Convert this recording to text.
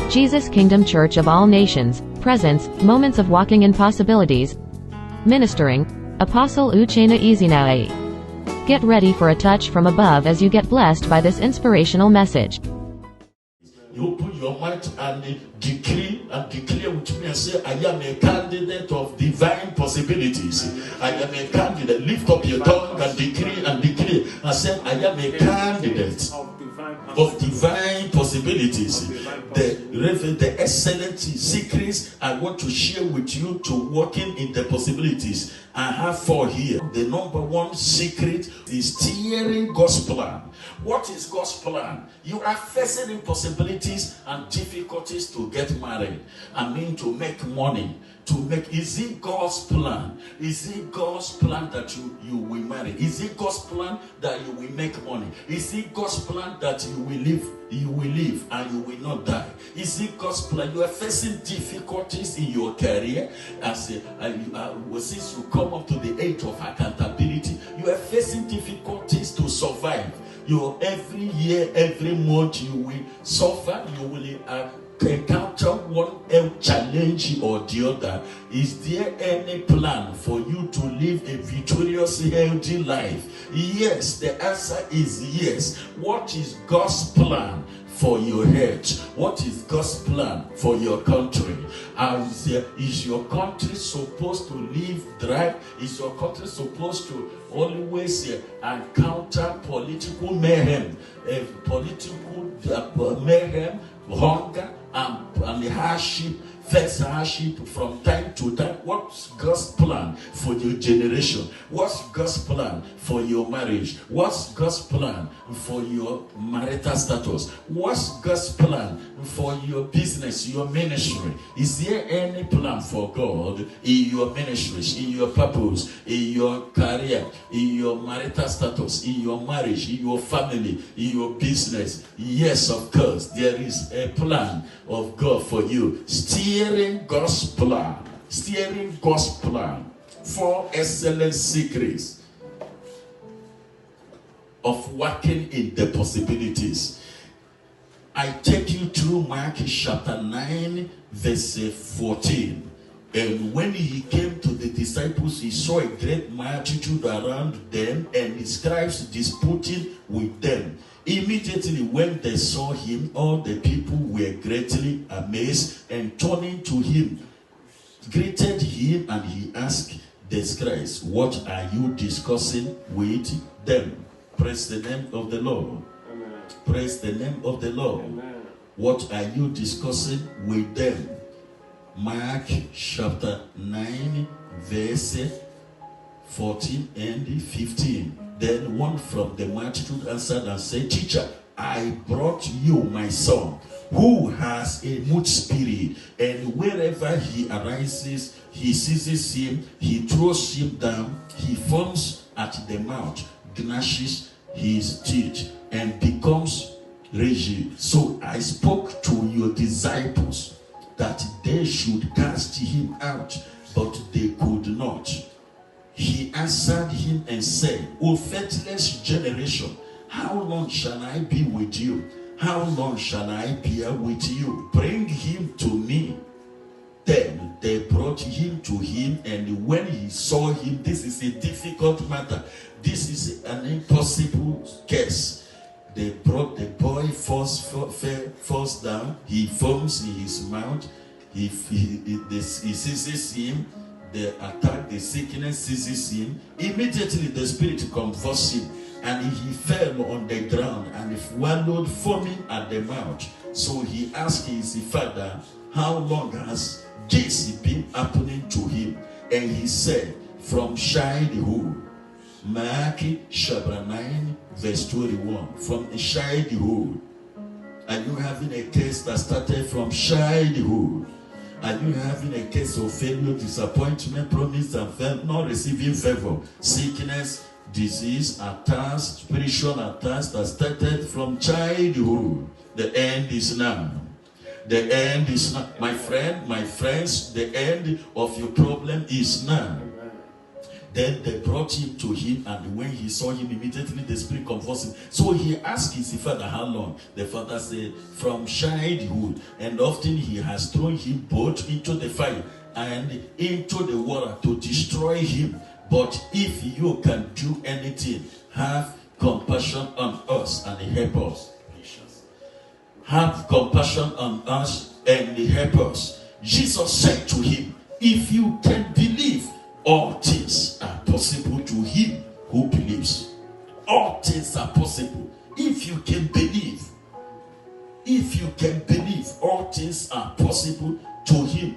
Jesus Kingdom Church of All Nations presents Moments of Walking in Possibilities. Ministering Apostle Uchenna Ezeanowayi. Get ready for a touch from above as you get blessed by this inspirational message. You open your mouth and decree and declare with me and say, I am a candidate of divine possibilities. I am a candidate. Lift up your tongue and decree and declare and say, I am a candidate of divine possibilities. The excellent secrets I want to share with you to working in the possibilities. I have 4 here. The number 1 secret is steering God's plan. What is God's plan? You are facing impossibilities and difficulties to get married. I mean to make money. Is it God's plan? Is it God's plan that you will marry? Is it God's plan that you will make money? Is it God's plan that you will live and you will not die? Is it God's plan? You are facing difficulties in your career since you come up to the age of accountability. You are facing difficulties to survive. Every year, every month you will suffer, you will encounter one challenge or the other. Is there any plan for you to live a victorious, healthy life? Yes, the answer is yes. What is God's plan for your health? What is God's plan for your country? Is your country supposed to live dry? Is your country supposed to always encounter political mayhem, hunger and hardship, first hardship from time to time? What's God's plan for your generation? What's God's plan for your marriage? What's God's plan for your marital status? What's God's plan for your business, your ministry? Is there any plan for God in your ministries, in your purpose, in your career, in your marital status, in your marriage, in your family, in your business? Yes, of course, there is a plan of God for you. Steering God's plan. Steering God's plan. 4 excellent secrets of working in the possibilities. I take you through Mark chapter 9, verse 14. And when he came to the disciples, he saw a great multitude around them, and his scribes disputing with them. Immediately when they saw him, all the people were greatly amazed, and turning to him, greeted him, and he asked the scribes, what are you discussing with them? Praise the name of the Lord. Amen. Praise the name of the Lord. Amen. What are you discussing with them? Mark chapter 9, verse 14 and 15. Then one from the multitude answered and said, Teacher, I brought you my son, who has a mute spirit, and wherever he arises, he seizes him, he throws him down, he foams at the mouth, gnashes his teeth, and becomes raging. So I spoke to your disciples that they should cast him out, but they could not. He answered him and said, O faithless generation, how long shall I be with you? How long shall I bear with you? Bring him to me. Then they brought him to him, and when he saw him, this is a difficult matter. This is an impossible case. They brought the boy falls down. He foams in his mouth. He seizes him. The attack, the sickness seizes him. Immediately the spirit convulsed him, and he fell on the ground and swallowed, foaming at the mouth. So he asked his father, how long has this been happening to him? And he said, from childhood. Mark chapter 9, verse 21. From childhood. Are you having a case that started from childhood? Are you having a case of failure, disappointment, promise and fail, not receiving favor, sickness, disease, attacks, spiritual attacks that started from childhood? The end is now. The end is now. My friend, my friends, the end of your problem is now. Then they brought him to him, and when he saw him, immediately the spirit convulsed him. So he asked his father, how long? The father said, from childhood, and often he has thrown him both into the fire and into the water to destroy him. But if you can do anything, have compassion on us and help us. Have compassion on us and help us. Jesus said to him, if you can believe, all things are possible to him who believes. All things are possible. If you can believe, all things are possible to him